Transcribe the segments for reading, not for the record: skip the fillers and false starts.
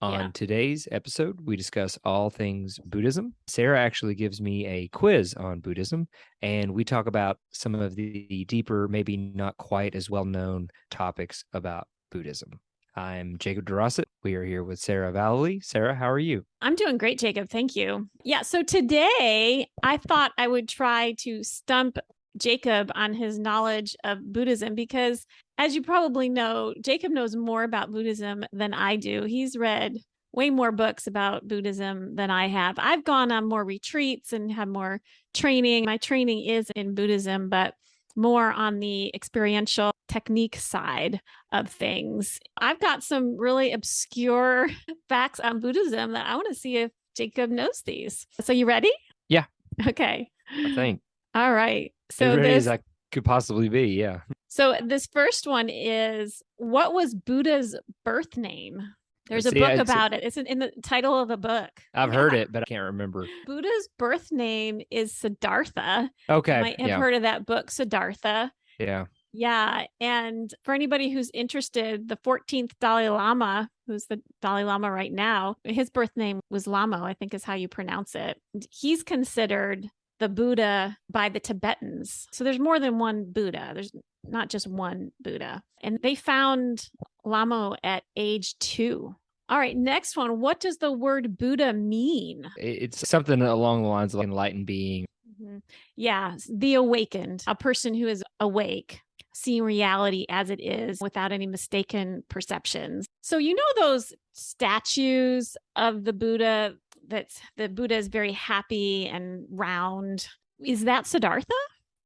Yeah. On today's episode, we discuss all things Buddhism. Sarah actually gives me a quiz on Buddhism, and we talk about some of the deeper, maybe not quite as well known topics about Buddhism. I'm Jacob DeRosset. We are here with Sarah Valley. Sarah, how are you? I'm doing great, Jacob. Thank you. Yeah. So today I thought I would try to stump Jacob on his knowledge of Buddhism because, as you probably know, Jacob knows more about Buddhism than I do. He's read way more books about Buddhism than I have. I've gone on more retreats and had more training. My training is in Buddhism, but more on the experiential technique side of things. I've got some really obscure facts on Buddhism that I want to see if Jacob knows these. So you ready? Yeah, Okay. I think. All right. As ready as I could possibly be. Yeah. So this first one is, what was Buddha's birth name? There's a book about it. It's in the title of a book. I've heard it, but I can't remember. Buddha's birth name is Siddhartha. Okay. You might have heard of that book, Siddhartha. Yeah. Yeah. And for anybody who's interested, the 14th Dalai Lama, who's the Dalai Lama right now, his birth name was Lamo, I think is how you pronounce it. He's considered the Buddha by the Tibetans. So there's more than one Buddha. There's not just one Buddha. And they found Lamo at age 2. All right, next one. What does the word Buddha mean? It's something along the lines of enlightened being. Mm-hmm. Yeah, the awakened, a person who is awake, seeing reality as it is without any mistaken perceptions. So you know those statues of the Buddha, that's the Buddha is very happy and round. Is that Siddhartha?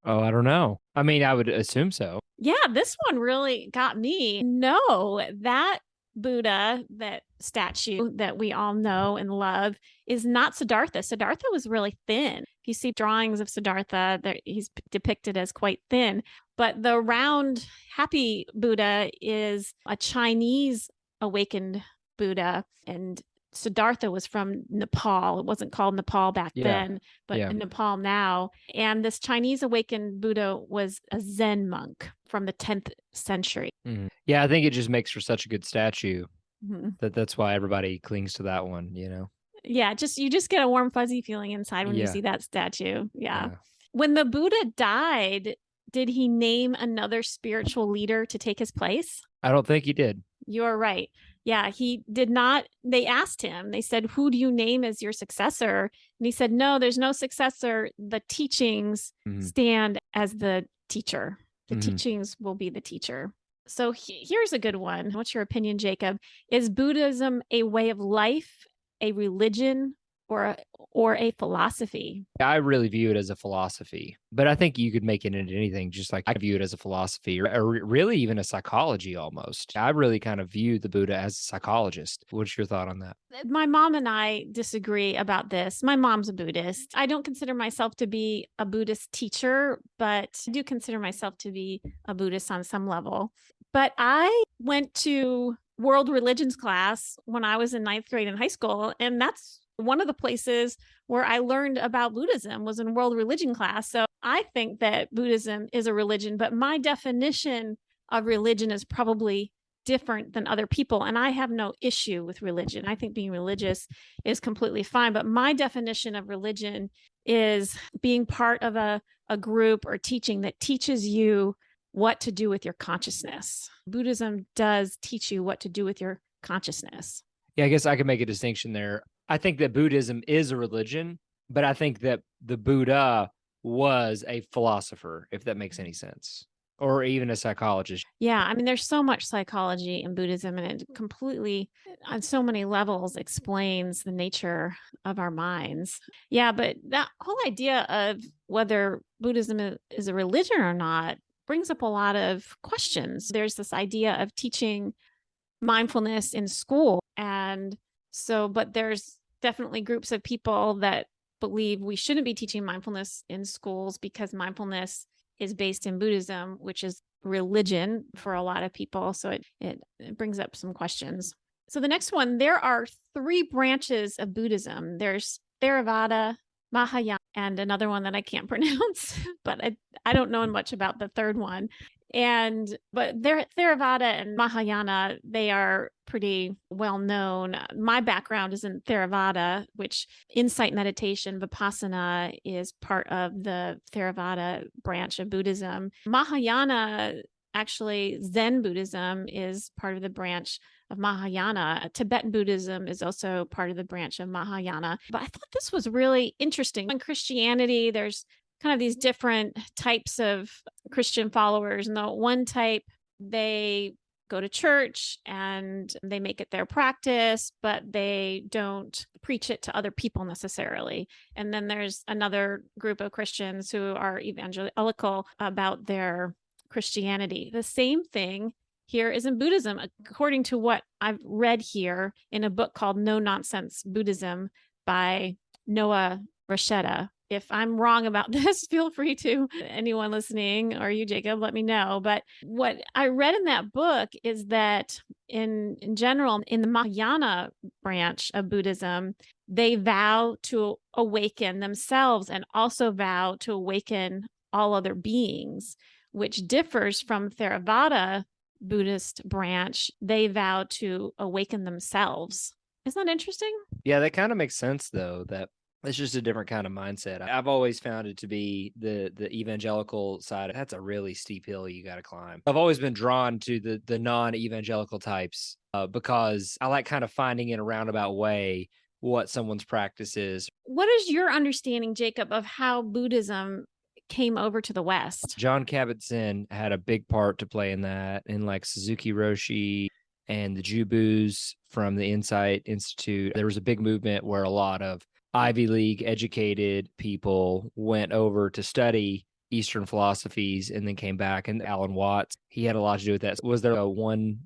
Oh, I don't know. I mean, I would assume so. Yeah, this one really got me. No, that Buddha, that statue that we all know and love, is not Siddhartha. Siddhartha was really thin. If you see drawings of Siddhartha, he's depicted as quite thin. But the round, happy Buddha is a Chinese awakened Buddha. And Siddhartha was from Nepal. It wasn't called Nepal back then, but in Nepal now. And this Chinese awakened Buddha was a Zen monk from the 10th century. Mm-hmm. Yeah, I think it just makes for such a good statue that's why everybody clings to that one, you know? Yeah, you just get a warm, fuzzy feeling inside when you see that statue. Yeah. When the Buddha died, did he name another spiritual leader to take his place? I don't think he did. You're right. Yeah, he did not. They asked him, they said, who do you name as your successor? And he said, no, there's no successor. The teachings stand as the teacher. The teachings will be the teacher. So here's a good one. What's your opinion, Jacob? Is Buddhism a way of life, a religion, or a philosophy? I really view it as a philosophy, but I think you could make it into anything, just like I view it as a philosophy or really even a psychology almost. I really kind of view the Buddha as a psychologist. What's your thought on that? My mom and I disagree about this. My mom's a Buddhist. I don't consider myself to be a Buddhist teacher, but I do consider myself to be a Buddhist on some level. But I went to world religions class when I was in 9th grade in high school, and that's one of the places where I learned about Buddhism was in world religion class. So I think that Buddhism is a religion, but my definition of religion is probably different than other people. And I have no issue with religion. I think being religious is completely fine. But my definition of religion is being part of a group or teaching that teaches you what to do with your consciousness. Buddhism does teach you what to do with your consciousness. Yeah, I guess I could make a distinction there. I think that Buddhism is a religion, but I think that the Buddha was a philosopher, if that makes any sense, or even a psychologist. Yeah, I mean, there's so much psychology in Buddhism, and it completely, on so many levels, explains the nature of our minds. Yeah, but that whole idea of whether Buddhism is a religion or not brings up a lot of questions. There's this idea of teaching mindfulness in school. And so, but there's definitely groups of people that believe we shouldn't be teaching mindfulness in schools because mindfulness is based in Buddhism, which is religion for a lot of people. So it brings up some questions. So the next one, there are 3 branches of Buddhism. There's Theravada, Mahayana, and another one that I can't pronounce, but I don't know much about the third one. But Theravada and Mahayana, they are pretty well known. My background is in Theravada, which insight meditation, Vipassana, is part of the Theravada branch of Buddhism. Mahayana, actually, Zen Buddhism is part of the branch of Mahayana. Tibetan Buddhism is also part of the branch of Mahayana. But I thought this was really interesting. In Christianity, there's kind of these different types of Christian followers. And the one type, they go to church and they make it their practice, but they don't preach it to other people necessarily. And then there's another group of Christians who are evangelical about their Christianity. The same thing here is in Buddhism, according to what I've read here in a book called No Nonsense Buddhism by Noah Rasheta. If I'm wrong about this, feel free to, anyone listening, or you, Jacob, let me know. But what I read in that book is that in general, in the Mahayana branch of Buddhism, they vow to awaken themselves and also vow to awaken all other beings, which differs from Theravada Buddhist branch. They vow to awaken themselves. Isn't that interesting? Yeah, that kind of makes sense, though, that it's just a different kind of mindset. I've always found it to be the evangelical side. That's a really steep hill you got to climb. I've always been drawn to the non-evangelical types because I like kind of finding in a roundabout way what someone's practice is. What is your understanding, Jacob, of how Buddhism came over to the West? John Kabat-Zinn had a big part to play in that, and like Suzuki Roshi and the Jubus from the Insight Institute. There was a big movement where a lot of Ivy League educated people went over to study Eastern philosophies and then came back. And Alan Watts, he had a lot to do with that. Was there a one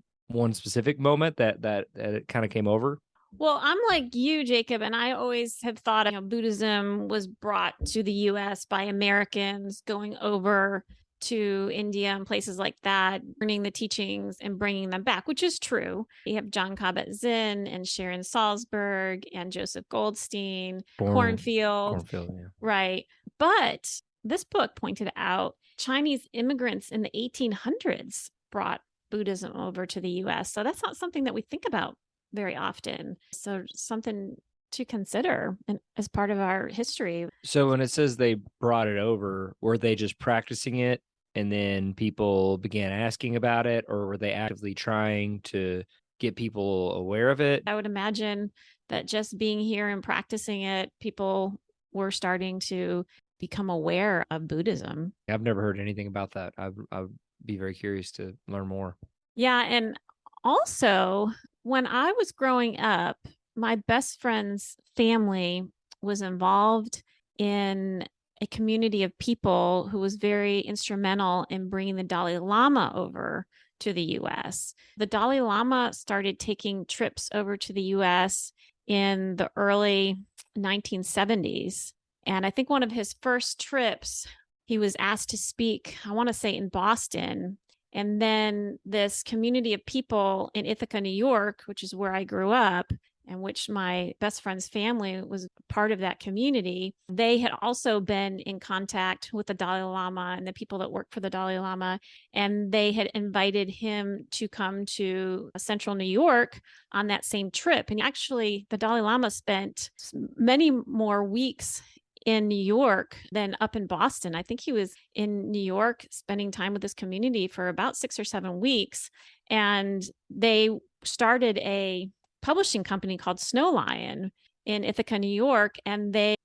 specific moment that it kind of came over? Well, I'm like you, Jacob, and I always have thought, Buddhism was brought to the U.S. by Americans going over to India and places like that, learning the teachings and bringing them back, which is true. You have John Kabat-Zinn and Sharon Salzberg and Joseph Goldstein, Cornfield, Yeah. right? But this book pointed out Chinese immigrants in the 1800s brought Buddhism over to the U.S. So that's not something that we think about very often. So something to consider as part of our history. So when it says they brought it over, were they just practicing it and then people began asking about it, or were they actively trying to get people aware of it? I would imagine that just being here and practicing it, people were starting to become aware of Buddhism. I've never heard anything about that. I'd be very curious to learn more. Yeah. And also, when I was growing up, my best friend's family was involved in a community of people who was very instrumental in bringing the Dalai Lama over to the US. The Dalai Lama started taking trips over to the US in the early 1970s. And I think one of his first trips, he was asked to speak, I want to say in Boston. And then this community of people in Ithaca, New York, which is where I grew up, and which my best friend's family was part of that community, they had also been in contact with the Dalai Lama and the people that work for the Dalai Lama. And they had invited him to come to central New York on that same trip. And actually, the Dalai Lama spent many more weeks in New York than up in Boston. I think he was in New York spending time with this community for about 6 or 7 weeks. And they started a publishing company called Snow Lion in Ithaca, New York. And they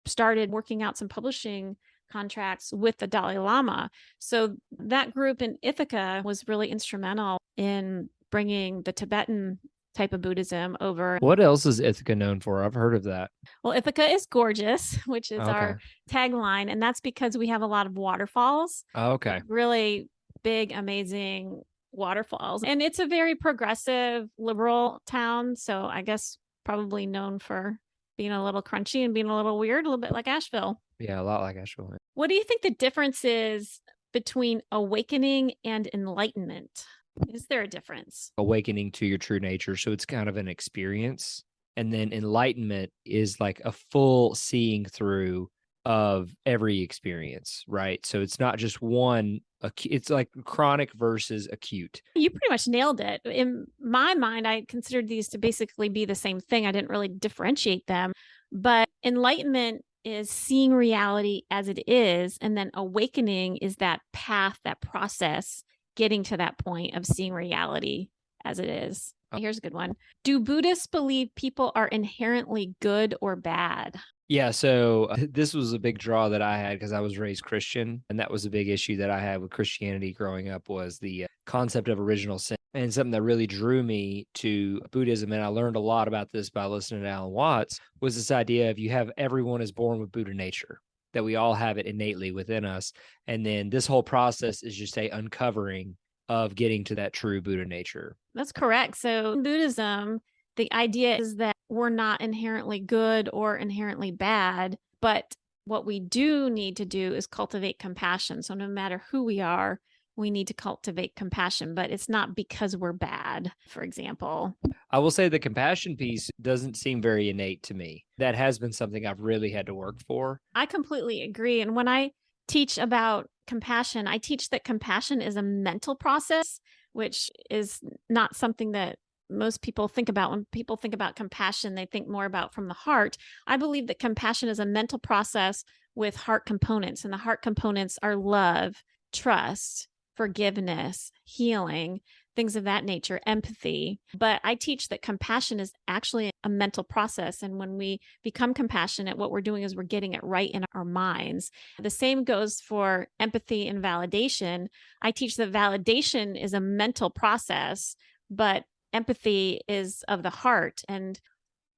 started working out some publishing contracts with the Dalai Lama. So that group in Ithaca was really instrumental in bringing the Tibetan type of Buddhism over. What else is Ithaca known for? I've heard of that. Well, Ithaca is gorgeous, which is our tagline. And that's because we have a lot of waterfalls. Okay. Really big, amazing waterfalls. And it's a very progressive, liberal town. So I guess probably known for being a little crunchy and being a little weird, a little bit like Asheville. Yeah, a lot like Asheville. What do you think the difference is between awakening and enlightenment? Is there a difference? Awakening to your true nature. So it's kind of an experience. And then enlightenment is like a full seeing through of every experience, right? So it's not just one, it's like chronic versus acute. You pretty much nailed it. In my mind, I considered these to basically be the same thing. I didn't really differentiate them. But enlightenment is seeing reality as it is. And then awakening is that path, that process, getting to that point of seeing reality as it is. Here's a good one. Do Buddhists believe people are inherently good or bad? Yeah, so this was a big draw that I had because I was raised Christian, and that was a big issue that I had with Christianity growing up was the concept of original sin. And something that really drew me to Buddhism, and I learned a lot about this by listening to Alan Watts, was this idea of you have everyone is born with Buddha nature, that we all have it innately within us. And then this whole process is just a uncovering of getting to that true Buddha nature. That's correct. So in Buddhism, the idea is that we're not inherently good or inherently bad, but what we do need to do is cultivate compassion. So no matter who we are, we need to cultivate compassion, but it's not because we're bad, for example. I will say the compassion piece doesn't seem very innate to me. That has been something I've really had to work for. I completely agree. And when I teach about compassion, I teach that compassion is a mental process, which is not something that most people think about. When people think about compassion, they think more about from the heart. I believe that compassion is a mental process with heart components, and the heart components are love, trust, forgiveness, healing, things of that nature, empathy. But I teach that compassion is actually a mental process. And when we become compassionate, what we're doing is we're getting it right in our minds. The same goes for empathy and validation. I teach that validation is a mental process, but empathy is of the heart. And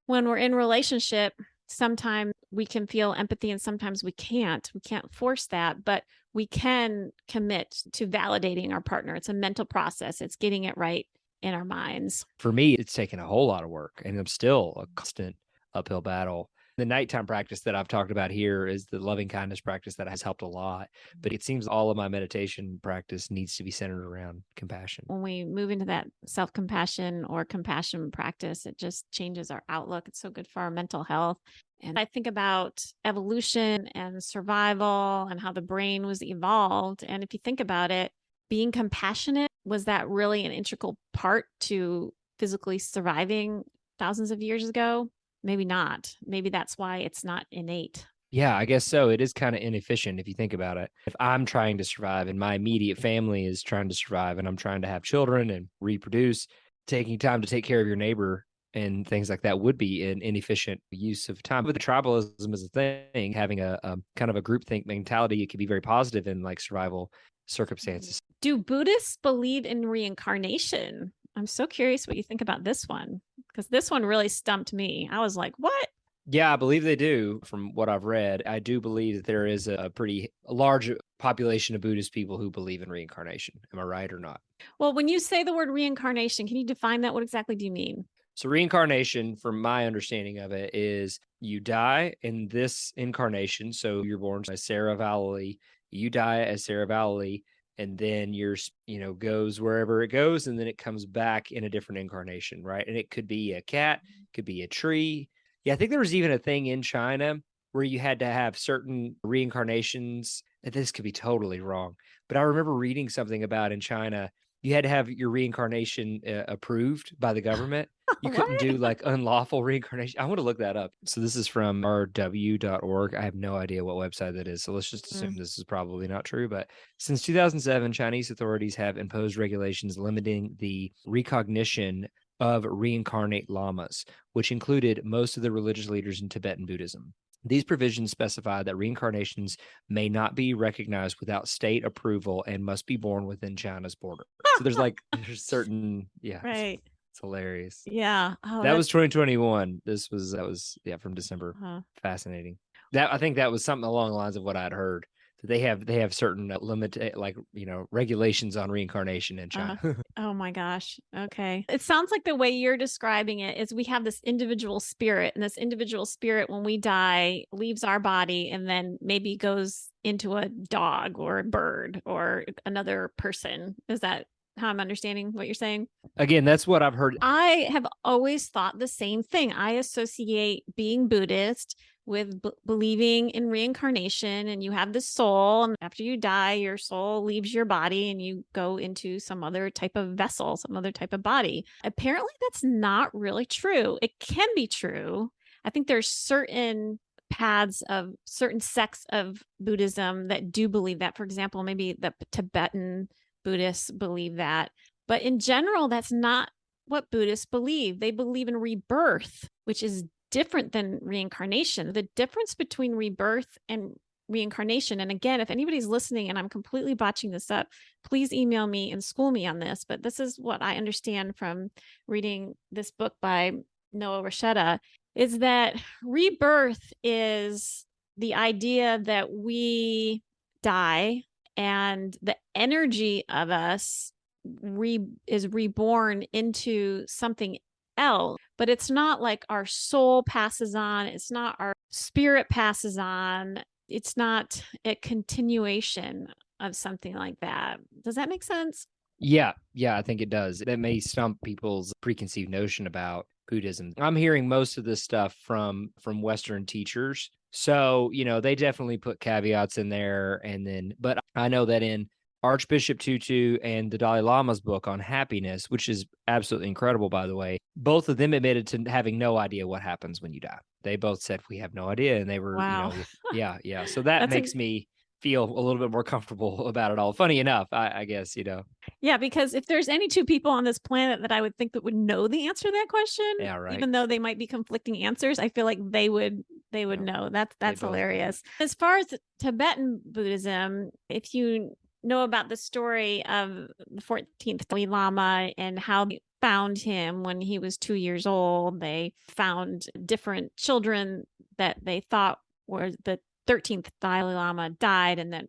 when we're in relationship, sometimes we can feel empathy and sometimes we can't. We can't force that, but we can commit to validating our partner. It's a mental process. It's getting it right in our minds. For me, it's taken a whole lot of work, and I'm still a constant uphill battle. The nighttime practice that I've talked about here is the loving kindness practice that has helped a lot. But it seems all of my meditation practice needs to be centered around compassion. When we move into that self-compassion or compassion practice, it just changes our outlook. It's so good for our mental health. And I think about evolution and survival and how the brain was evolved. And if you think about it, being compassionate, was that really an integral part to physically surviving thousands of years ago? Maybe not. Maybe that's why it's not innate. Yeah, I guess so. It is kind of inefficient if you think about it. If I'm trying to survive and my immediate family is trying to survive and I'm trying to have children and reproduce, taking time to take care of your neighbor and things like that would be an inefficient use of time. But the tribalism is a thing, having a kind of a groupthink mentality, it can be very positive in like survival circumstances. Do Buddhists believe in reincarnation? I'm so curious what you think about this one, because this one really stumped me. I was like, what? Yeah, I believe they do. From what I've read, I do believe that there is a pretty large population of Buddhist people who believe in reincarnation. Am I right or not? Well, when you say the word reincarnation, can you define that? What exactly do you mean? So reincarnation, from my understanding of it, is you die in this incarnation. So you're born as Sarah of Galilee, you die as Sarah of Galilee, and then goes wherever it goes, and then it comes back in a different incarnation, right? And it could be a cat, could be a tree. Yeah, I think there was even a thing in China where you had to have certain reincarnations. This could be totally wrong, but I remember reading something about in China, you had to have your reincarnation approved by the government. You couldn't do like unlawful reincarnation. I want to look that up. So this is from rw.org. I have no idea what website that is. So let's just assume this is probably not true. But since 2007, Chinese authorities have imposed regulations limiting the recognition of reincarnate lamas, which included most of the religious leaders in Tibetan Buddhism. These provisions specify that reincarnations may not be recognized without state approval and must be born within China's border. So there's certain, yeah. Right. It's hilarious. Yeah. Oh, that was 2021. That was from December. Fascinating. I think that was something along the lines of what I'd heard. They have certain regulations on reincarnation in China. Oh my gosh. Okay. It sounds like the way you're describing it is we have this individual spirit, and this individual spirit, when we die, leaves our body and then maybe goes into a dog or a bird or another person. Is that how I'm understanding what you're saying? Again, that's what I've heard. I have always thought the same thing. I associate being Buddhist with believing in reincarnation, and you have this soul, and after you die, your soul leaves your body and you go into some other type of vessel, some other type of body. Apparently, that's not really true. It can be true. I think there's certain paths of certain sects of Buddhism that do believe that. For example, maybe the Tibetan Buddhists believe that. But in general, that's not what Buddhists believe. They believe in rebirth, which is different than reincarnation. The difference between rebirth and reincarnation, and again, if anybody's listening and I'm completely botching this up, please email me and school me on this. But this is what I understand from reading this book by Noah Rasheta, is that rebirth is the idea that we die and the energy of us is reborn into something else. But it's not like our soul passes on. It's not our spirit passes on. It's not a continuation of something like that. Does that make sense? Yeah, I think it does. That may stump people's preconceived notion about Buddhism. I'm hearing most of this stuff from Western teachers. So, they definitely put caveats in there. But I know that in Archbishop Tutu and the Dalai Lama's book on happiness, which is absolutely incredible, by the way, both of them admitted to having no idea what happens when you die. They both said, we have no idea. And they were, Wow. yeah. So that makes me feel a little bit more comfortable about it all. Funny enough, I guess, Yeah, because if there's any two people on this planet that I would think that would know the answer to that question, yeah, right. Even though they might be conflicting answers, I feel like they would know. That's hilarious. As far as Tibetan Buddhism, if you know about the story of the 14th Dalai Lama and how they found him when he was 2 years old, they found different children that they thought were the 13th Dalai Lama died, and that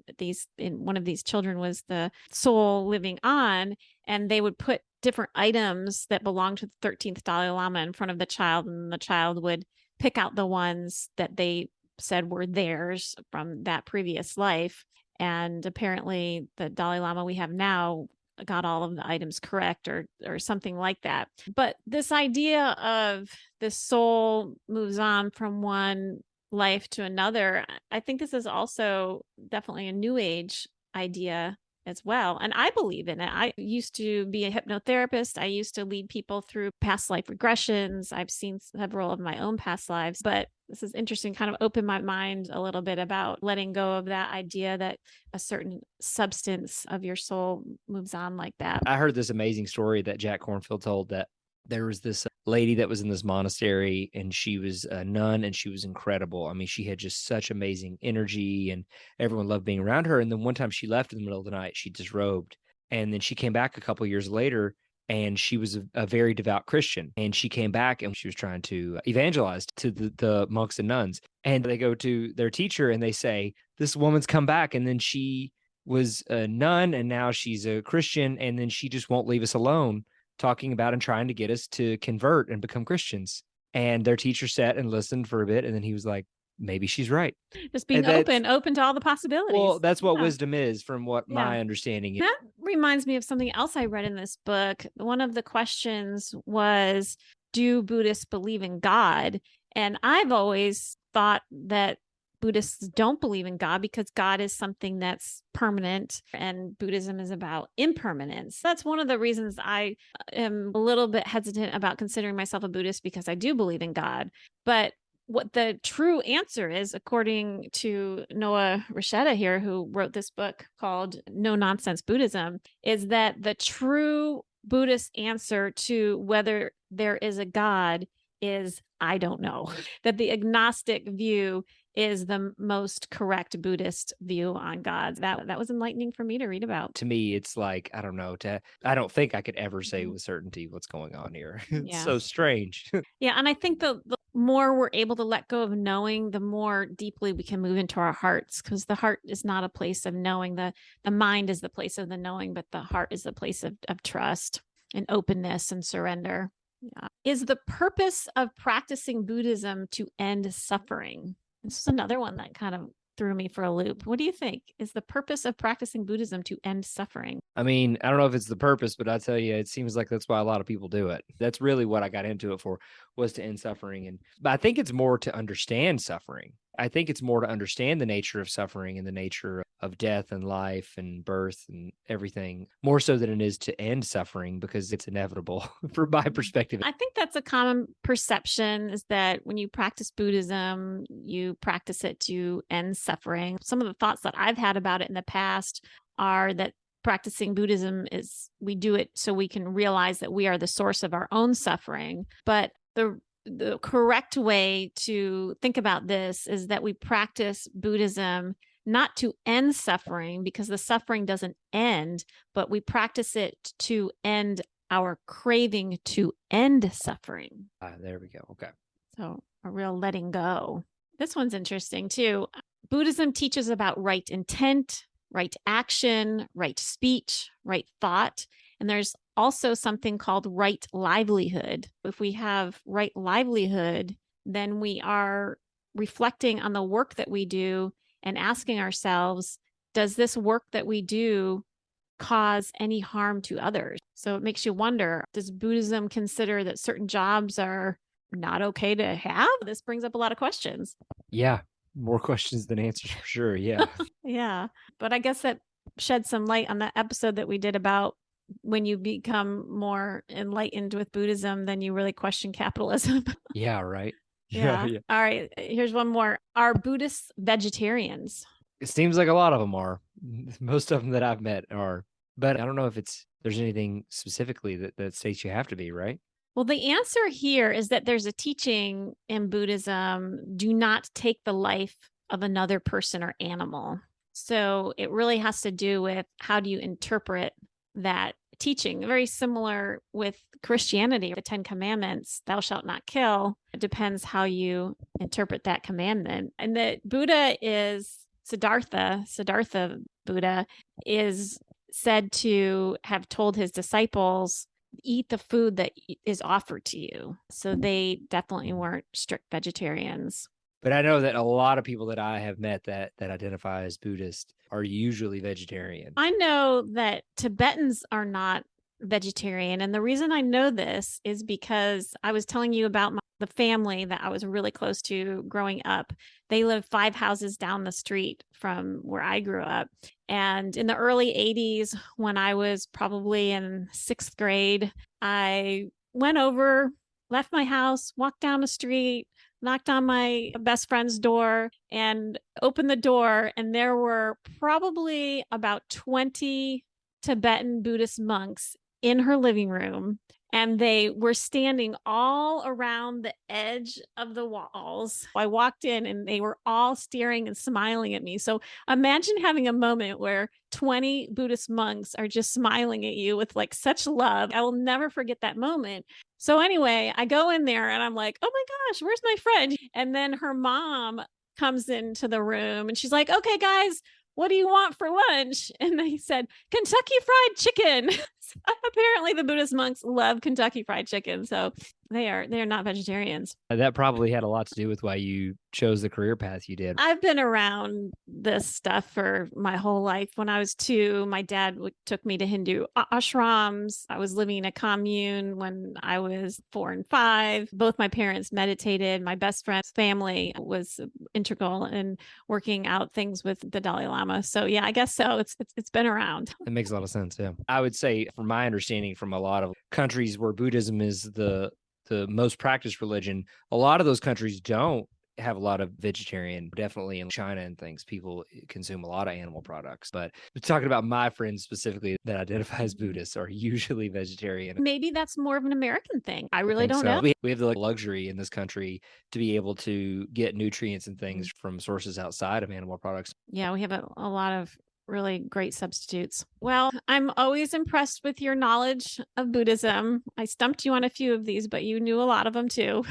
one of these children was the soul living on, and they would put different items that belonged to the 13th Dalai Lama in front of the child, and the child would pick out the ones that they said were theirs from that previous life. And apparently the Dalai Lama we have now got all of the items correct, or something like that. But this idea of the soul moves on from one life to another, I think this is also definitely a new age idea as well. And I believe in it. I used to be a hypnotherapist. I used to lead people through past life regressions. I've seen several of my own past lives, but this is interesting, kind of opened my mind a little bit about letting go of that idea that a certain substance of your soul moves on like that. I heard this amazing story that Jack Kornfield told, that there was this lady that was in this monastery, and she was a nun, and she was incredible. I mean, she had just such amazing energy, and everyone loved being around her. And then one time she left in the middle of the night, she disrobed. And then she came back a couple years later, and she was a very devout Christian. And she came back and she was trying to evangelize to the monks and nuns. And they go to their teacher and they say, this woman's come back, and then she was a nun and now she's a Christian, and then she just won't leave us alone, talking about and trying to get us to convert and become Christians. And their teacher sat and listened for a bit, and then he was like, maybe she's right. Just being open to all the possibilities. Well, that's what wisdom is, from what my understanding is. That reminds me of something else I read in this book. One of the questions was, do Buddhists believe in God? And I've always thought that Buddhists don't believe in God because God is something that's permanent, and Buddhism is about impermanence. That's one of the reasons I am a little bit hesitant about considering myself a Buddhist, because I do believe in God. But what the true answer is, according to Noah Rasheta here, who wrote this book called No Nonsense Buddhism, is that the true Buddhist answer to whether there is a God is, I don't know. That the agnostic view is the most correct Buddhist view on God. That was enlightening for me to read about. To me, it's like, I don't know, I don't think I could ever say with certainty what's going on here. It's so strange. Yeah. And I think the more we're able to let go of knowing, the more deeply we can move into our hearts, because the heart is not a place of knowing. The mind is the place of the knowing, but the heart is the place of trust and openness and surrender. Yeah. Is the purpose of practicing Buddhism to end suffering? This is another one that kind of threw me for a loop. What do you think? Is the purpose of practicing Buddhism to end suffering? I mean, I don't know if it's the purpose, but I tell you, it seems like that's why a lot of people do it. That's really what I got into it for, was to end suffering. But I think it's more to understand suffering. I think it's more to understand the nature of suffering and the nature of death and life and birth and everything, more so than it is to end suffering, because it's inevitable from my perspective. I think that's a common perception, is that when you practice Buddhism, you practice it to end suffering. Some of the thoughts that I've had about it in the past are that practicing Buddhism is, we do it so we can realize that we are the source of our own suffering. But the correct way to think about this is that we practice Buddhism not to end suffering, because the suffering doesn't end, but we practice it to end our craving to end suffering. There we go. Okay. So a real letting go. This one's interesting too. Buddhism teaches about right intent, right action, right speech, right thought. And there's also something called right livelihood. If we have right livelihood, then we are reflecting on the work that we do and asking ourselves, does this work that we do cause any harm to others? So it makes you wonder, does Buddhism consider that certain jobs are not okay to have? This brings up a lot of questions. Yeah. More questions than answers for sure. Yeah. Yeah. But I guess that shed some light on that episode that we did about when you become more enlightened with Buddhism, then you really question capitalism. Yeah. Right. Yeah. All right. Here's one more. Are Buddhists vegetarians? It seems like a lot of them are. Most of them that I've met are. But I don't know if there's anything specifically that states you have to be, right? Well, the answer here is that there's a teaching in Buddhism: do not take the life of another person or animal. So it really has to do with how do you interpret that teaching. Very similar with Christianity, the 10 Commandments, thou shalt not kill. It depends how you interpret that commandment. And the Buddha is Siddhartha Buddha is said to have told his disciples, eat the food that is offered to you. So they definitely weren't strict vegetarians. But I know that a lot of people that I have met that identify as Buddhist are usually vegetarian. I know that Tibetans are not vegetarian. And the reason I know this is because I was telling you about the family that I was really close to growing up. They lived 5 houses down the street from where I grew up. And in the early 80s, when I was probably in 6th grade, I went over, left my house, walked down the street, knocked on my best friend's door and opened the door. And there were probably about 20 Tibetan Buddhist monks in her living room. And they were standing all around the edge of the walls. I walked in and they were all staring and smiling at me. So imagine having a moment where 20 Buddhist monks are just smiling at you with like such love. I will never forget that moment. So anyway, I go in there and I'm like, oh my gosh, where's my friend? And then her mom comes into the room and she's like, okay, guys, what do you want for lunch? And they said, Kentucky Fried Chicken. So apparently the Buddhist monks love Kentucky Fried Chicken. So they are not vegetarians. That probably had a lot to do with why you chose the career path you did. I've been around this stuff for my whole life. When I was 2, my dad took me to Hindu ashrams. I was living in a commune when I was 4 and 5. Both my parents meditated. My best friend's family was integral in working out things with the Dalai Lama. So yeah, I guess so. It's been around. It makes a lot of sense. Yeah. I would say, from my understanding, from a lot of countries where Buddhism is the most practiced religion, a lot of those countries don't have a lot of vegetarian. Definitely in China and things, people consume a lot of animal products. But talking about my friends specifically that identify as Buddhists are usually vegetarian. Maybe that's more of an American thing. I really don't know. We have the luxury in this country to be able to get nutrients and things from sources outside of animal products. Yeah, we have a lot of really great substitutes. Well, I'm always impressed with your knowledge of Buddhism. I stumped you on a few of these, but you knew a lot of them too.